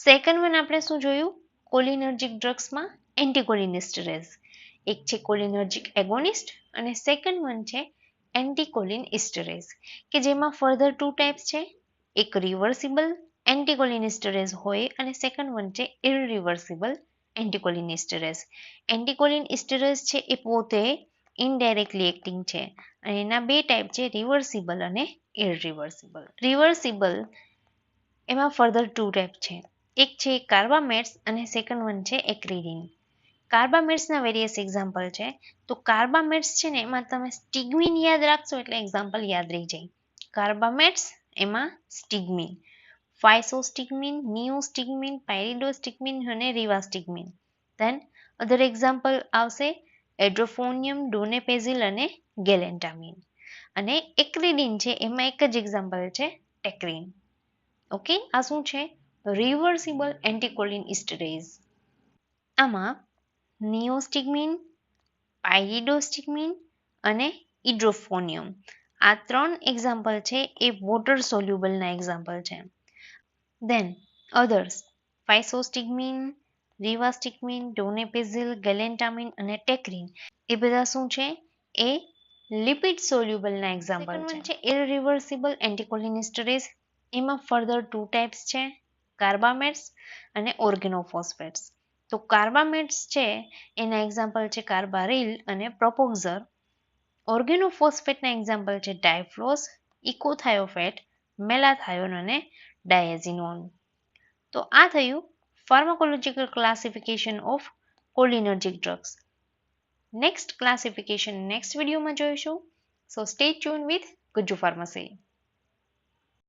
Second one આપણે શું જોયું? કોલિનર્જિક ડ્રગ્સમાં એન્ટીકોલિનિસ્ટરેઝ. એક છે કોલિનર્જિક એગોનિસ્ટ અને સેકન્ડ વન છે એન્ટીકોલિનિસ્ટરેઝ, કે જેમાં ફર્ધર ટુ ટાઈપ્સ છે. એક રિવર્સિબલ એન્ટીકોલિનિસ્ટરેઝ હોય અને સેકન્ડ વન છે ઇરરિવર્સિબલ એન્ટીકોલિનિસ્ટરેઝ. એન્ટીકોલિનિસ્ટરેઝ છે એ પોતે ઇનડાયરેક્ટલી એક્ટિંગ છે અને એના બે ટાઈપ છે, રિવર્સિબલ અને ઇરરિવર્સિબલ. રિવર્સિબલ એમાં ફર્ધર ટુ ટાઈપ છે. એક છે કાર્બામેટ્સ અને સેકન્ડ વન છે એક્રિડિન. કાર્બામેટ્સના વેરિયસ એક્ઝામ્પલ છે. તો કાર્બામેટ્સ છે ને એમાં તમે સ્ટિગ્મિન યાદ રાખશો એટલે એક્ઝામ્પલ યાદ રહી જાય. કાર્બામેટ્સ એમાં સ્ટિગ્મિન, ફાઇસોસ્ટિગ્મિન, નિયોસ્ટિગ્મિન, પાયરિડોસ્ટિગ્મિન અને રિવાસ્ટિગ્મિન. ધેન અધર એક્ઝામ્પલ આવશે એડ્રોફોનિયમ, ડોનેપેઝિલ અને ગેલેન્ટામિન. અને એક્રિડિન છે એમાં એક જ એક્ઝામ્પલ છે ટેક્રિન. ઓકે, આ શું છે? રિવર્સિબલ એન્ટીકોલિનિસ્ટરેઝ. આમાં નિયોસ્ટિગ્મિન, પાયરિડોસ્ટિગ્મિન અને ઇડ્રોફોનિયમ આ ત્રણ એક્ઝામ્પલ છે એ વોટર સોલ્યુબલના એક્ઝામ્પલ છે. ધેન અધર્સ ફાઇસોસ્ટિગ્મિન, રિવાસ્ટિગ્મિન, ડોનેપેઝિલ, ગેલેન્ટામિન અને ટેક્રિન એ બધા શું છે? એ લિપિડ સોલ્યુબલના એક્ઝામ્પલ છે. ઇરરિવર્સિબલ એન્ટીકોલિનિસ્ટરેઝ એમાં ફર્ધર ટુ ટાઈપ્સ છે, કાર્બામેટ્સ અને ઓર્ગેનોફોસ્ફેટ્સ. તો કાર્બામેટ્સ છે એના એક્ઝામ્પલ છે કાર્બારિલ અને પ્રોપોક્ઝર. ઓર્ગેનોફોસ્ફેટના એક્ઝામ્પલ છે ડાયફ્લોસ, ઇકોથાયોફેટ, મેલાથાયોન અને ડાયઝિનોન. તો આ થયું pharmacological classification of cholinergic drugs. Next classification next વિડીયોમાં જોઈશું. So stay tune with Gujju pharmacy.